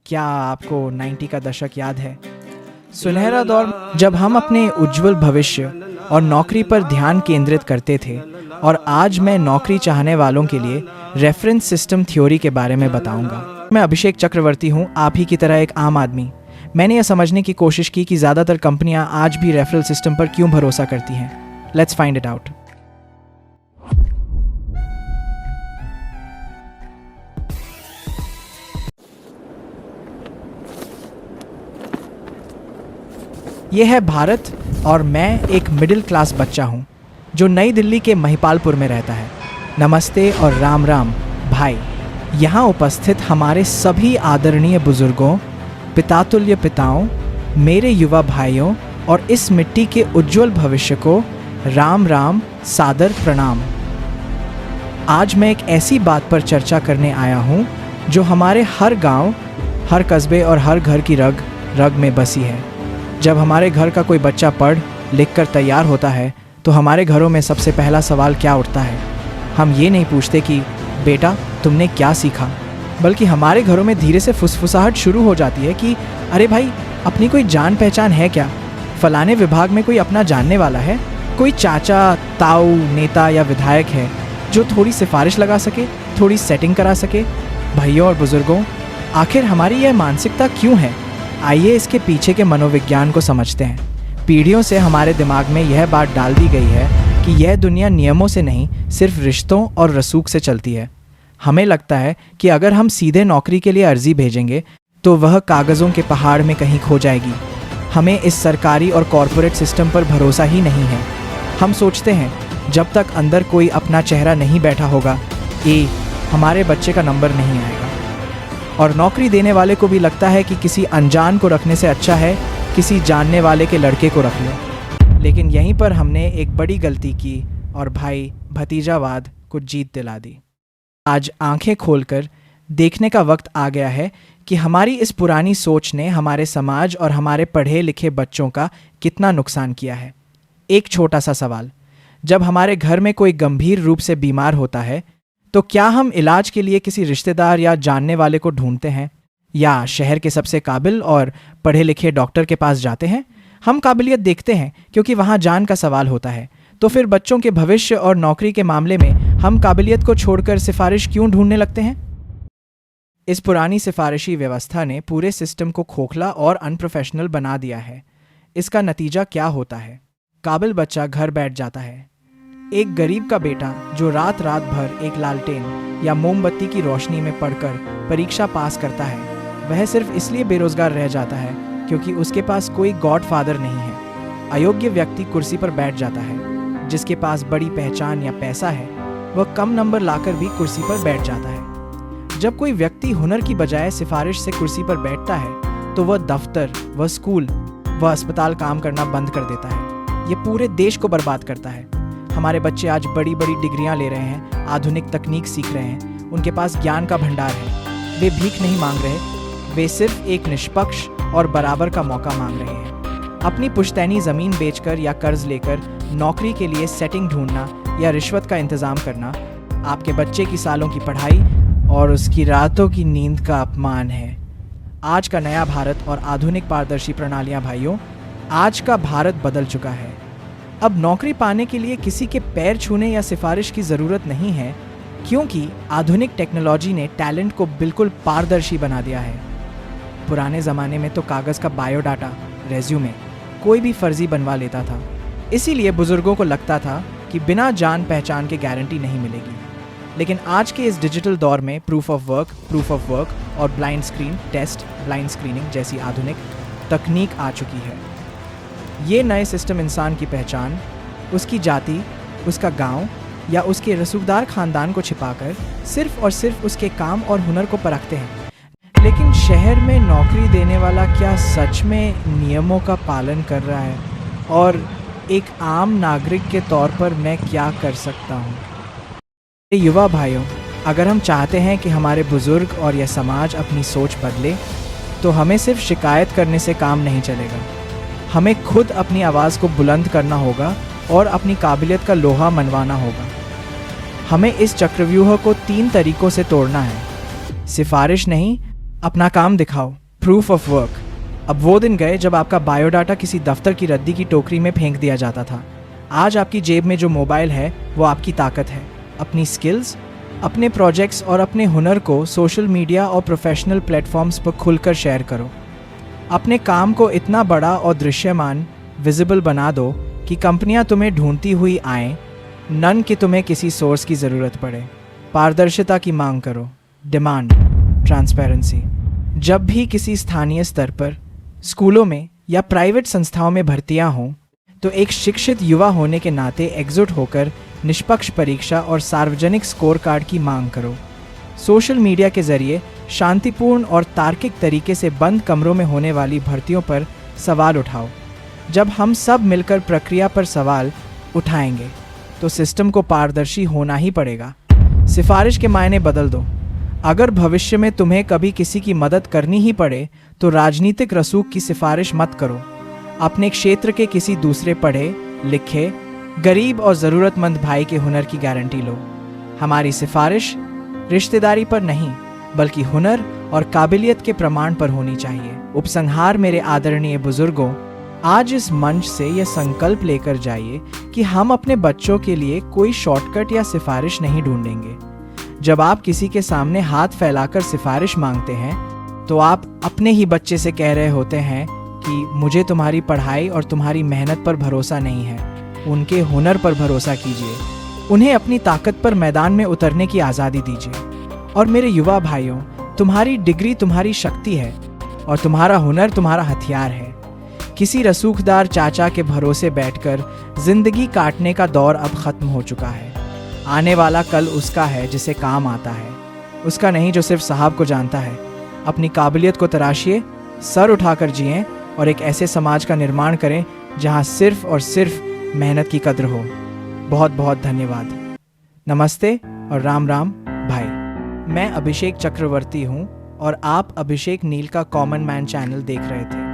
क्या आपको 90 का दशक याद है? सुनहरा दौर जब हम अपने उज्जवल भविष्य और नौकरी पर ध्यान केंद्रित करते थे। और आज मैं नौकरी चाहने वालों के लिए रेफरेंस सिस्टम थ्योरी के बारे में बताऊंगा। मैं अभिषेक चक्रवर्ती हूं, आप ही की तरह एक आम आदमी। मैंने यह समझने की कोशिश की कि ज़्यादातर कंपनियां आज भी रेफरल सिस्टम पर क्यों भरोसा करती हैं। Let's find it out. यह है भारत और मैं एक मिडिल क्लास बच्चा हूँ जो नई दिल्ली के महिपालपुर में रहता है। नमस्ते और राम राम भाई। यहाँ उपस्थित हमारे सभी आदरणीय बुजुर्गों, पितातुल्य पिताओं, मेरे युवा भाइयों और इस मिट्टी के उज्जवल भविष्य को राम राम सादर प्रणाम। आज मैं एक ऐसी बात पर चर्चा करने आया हूँ जो हमारे हर गांव, हर कस्बे और हर घर की रग रग में बसी है। जब हमारे घर का कोई बच्चा पढ़ लिख कर तैयार होता है तो हमारे घरों में सबसे पहला सवाल क्या उठता है? हम ये नहीं पूछते कि बेटा तुमने क्या सीखा, बल्कि हमारे घरों में धीरे से फुसफुसाहट शुरू हो जाती है कि अरे भाई, अपनी कोई जान पहचान है क्या? फलाने विभाग में कोई अपना जानने वाला है? कोई चाचा, ताऊ, नेता या विधायक है जो थोड़ी सिफारिश लगा सके, थोड़ी सेटिंग करा सके? भाइयों और बुजुर्गों, आखिर हमारी यह मानसिकता क्यों है? आइए इसके पीछे के मनोविज्ञान को समझते हैं। पीढ़ियों से हमारे दिमाग में यह बात डाल दी गई है कि यह दुनिया नियमों से नहीं, सिर्फ रिश्तों और रसूख से चलती है। हमें लगता है कि अगर हम सीधे नौकरी के लिए अर्जी भेजेंगे तो वह कागज़ों के पहाड़ में कहीं खो जाएगी। हमें इस सरकारी और कॉरपोरेट सिस्टम पर भरोसा ही नहीं है। हम सोचते हैं जब तक अंदर कोई अपना चेहरा नहीं बैठा होगा, हमारे बच्चे का नंबर नहीं आएगा। और नौकरी देने वाले को भी लगता है कि किसी अनजान को रखने से अच्छा है किसी जानने वाले के लड़के को रख लो। लेकिन यहीं पर हमने एक बड़ी गलती की और भाई भतीजावाद को जीत दिला दी। आज आंखें खोलकर देखने का वक्त आ गया है कि हमारी इस पुरानी सोच ने हमारे समाज और हमारे पढ़े लिखे बच्चों का कितना नुकसान किया है। एक छोटा सा सवाल, जब हमारे घर में कोई गंभीर रूप से बीमार होता है तो क्या हम इलाज के लिए किसी रिश्तेदार या जानने वाले को ढूंढते हैं या शहर के सबसे काबिल और पढ़े लिखे डॉक्टर के पास जाते हैं? हम काबिलियत देखते हैं क्योंकि वहाँ जान का सवाल होता है। तो फिर बच्चों के भविष्य और नौकरी के मामले में हम काबिलियत को छोड़कर सिफारिश क्यों ढूंढने लगते हैं? इस पुरानी सिफारिशी व्यवस्था ने पूरे सिस्टम को खोखला और अनप्रोफेशनल बना दिया है। इसका नतीजा क्या होता है? काबिल बच्चा घर बैठ जाता है। एक गरीब का बेटा जो रात रात भर एक लालटेन या मोमबत्ती की रोशनी में पढ़कर परीक्षा पास करता है, वह सिर्फ इसलिए बेरोजगार रह जाता है क्योंकि उसके पास कोई गॉडफादर नहीं है। अयोग्य व्यक्ति कुर्सी पर बैठ जाता है। जिसके पास बड़ी पहचान या पैसा है वह कम नंबर लाकर भी कुर्सी पर बैठ जाता है। जब कोई व्यक्ति हुनर की बजाय सिफारिश से कुर्सी पर बैठता है तो वह दफ्तर, वह स्कूल, वह अस्पताल काम करना बंद कर देता है। ये पूरे देश को बर्बाद करता है। हमारे बच्चे आज बड़ी बड़ी डिग्रियां ले रहे हैं, आधुनिक तकनीक सीख रहे हैं, उनके पास ज्ञान का भंडार है। वे भीख नहीं मांग रहे, वे सिर्फ एक निष्पक्ष और बराबर का मौका मांग रहे हैं। अपनी पुश्तैनी ज़मीन बेचकर या कर्ज लेकर नौकरी के लिए सेटिंग ढूंढना या रिश्वत का इंतज़ाम करना आपके बच्चे की सालों की पढ़ाई और उसकी रातों की नींद का अपमान है। आज का नया भारत और आधुनिक पारदर्शी प्रणालियां भाइयों, आज का भारत बदल चुका है। अब नौकरी पाने के लिए किसी के पैर छूने या सिफारिश की ज़रूरत नहीं है क्योंकि आधुनिक टेक्नोलॉजी ने टैलेंट को बिल्कुल पारदर्शी बना दिया है। पुराने ज़माने में तो कागज़ का बायोडाटा, रेज्यूमे कोई भी फर्जी बनवा लेता था। इसीलिए बुजुर्गों को लगता था कि बिना जान पहचान के गारंटी नहीं मिलेगी। लेकिन आज के इस डिजिटल दौर में प्रूफ ऑफ वर्क और blind screen test, blind screening जैसी आधुनिक तकनीक आ चुकी है। ये नए सिस्टम इंसान की पहचान, उसकी जाति, उसका गांव या उसके रसूखदार खानदान को छिपाकर सिर्फ और सिर्फ उसके काम और हुनर को परखते हैं। लेकिन शहर में नौकरी देने वाला क्या सच में नियमों का पालन कर रहा है? और एक आम नागरिक के तौर पर मैं क्या कर सकता हूँ? युवा भाइयों, अगर हम चाहते हैं कि हमारे बुजुर्ग और यह समाज अपनी सोच बदले तो हमें सिर्फ शिकायत करने से काम नहीं चलेगा। हमें खुद अपनी आवाज़ को बुलंद करना होगा और अपनी काबिलियत का लोहा मनवाना होगा। हमें इस चक्रव्यूह को 3 तरीकों से तोड़ना है। सिफारिश नहीं, अपना काम दिखाओ, प्रूफ ऑफ वर्क। अब वो दिन गए जब आपका बायोडाटा किसी दफ्तर की रद्दी की टोकरी में फेंक दिया जाता था। आज आपकी जेब में जो मोबाइल है वो आपकी ताकत है। अपनी स्किल्स, अपने प्रोजेक्ट्स और अपने हुनर को सोशल मीडिया और प्रोफेशनल प्लेटफॉर्म्स पर खुलकर शेयर करो। अपने काम को इतना बड़ा और दृश्यमान, विजिबल बना दो कि कंपनियां तुम्हें ढूंढती हुई आएं, नन कि तुम्हें किसी सोर्स की ज़रूरत पड़े। पारदर्शिता की मांग करो, डिमांड ट्रांसपेरेंसी। जब भी किसी स्थानीय स्तर पर स्कूलों में या प्राइवेट संस्थाओं में भर्तियां हों तो एक शिक्षित युवा होने के नाते एकजुट होकर निष्पक्ष परीक्षा और सार्वजनिक स्कोर कार्ड की मांग करो। सोशल मीडिया के जरिए शांतिपूर्ण और तार्किक तरीके से बंद कमरों में होने वाली भर्तियों पर सवाल उठाओ। जब हम सब मिलकर प्रक्रिया पर सवाल उठाएंगे तो सिस्टम को पारदर्शी होना ही पड़ेगा। सिफारिश के मायने बदल दो। अगर भविष्य में तुम्हें कभी किसी की मदद करनी ही पड़े तो राजनीतिक रसूख की सिफारिश मत करो। अपने क्षेत्र के किसी दूसरे पढ़े लिखे गरीब और ज़रूरतमंद भाई के हुनर की गारंटी लो। हमारी सिफारिश रिश्तेदारी पर नहीं बल्कि हुनर और काबिलियत के प्रमाण पर होनी चाहिए। उपसंहार मेरे आदरणीय बुजुर्गों, आज इस मंच से यह संकल्प लेकर जाइए कि हम अपने बच्चों के लिए कोई शॉर्टकट या सिफारिश नहीं ढूंढेंगे। जब आप किसी के सामने हाथ फैलाकर सिफारिश मांगते हैं तो आप अपने ही बच्चे से कह रहे होते हैं कि मुझे तुम्हारी पढ़ाई और तुम्हारी मेहनत पर भरोसा नहीं है। उनके हुनर पर भरोसा कीजिए। उन्हें अपनी ताकत पर मैदान में उतरने की आज़ादी दीजिए। और मेरे युवा भाइयों, तुम्हारी डिग्री तुम्हारी शक्ति है और तुम्हारा हुनर तुम्हारा हथियार है। किसी रसूखदार चाचा के भरोसे बैठकर जिंदगी काटने का दौर अब खत्म हो चुका है। आने वाला कल उसका है जिसे काम आता है, उसका नहीं जो सिर्फ साहब को जानता है। अपनी काबिलियत को तराशिए, सर उठाकर जिएं और एक ऐसे समाज का निर्माण करें जहां सिर्फ और सिर्फ मेहनत की कद्र हो। बहुत बहुत धन्यवाद। नमस्ते और राम राम भाई। मैं अभिषेक चक्रवर्ती हूं और आप अभिषेक नील का कॉमन मैन चैनल देख रहे थे।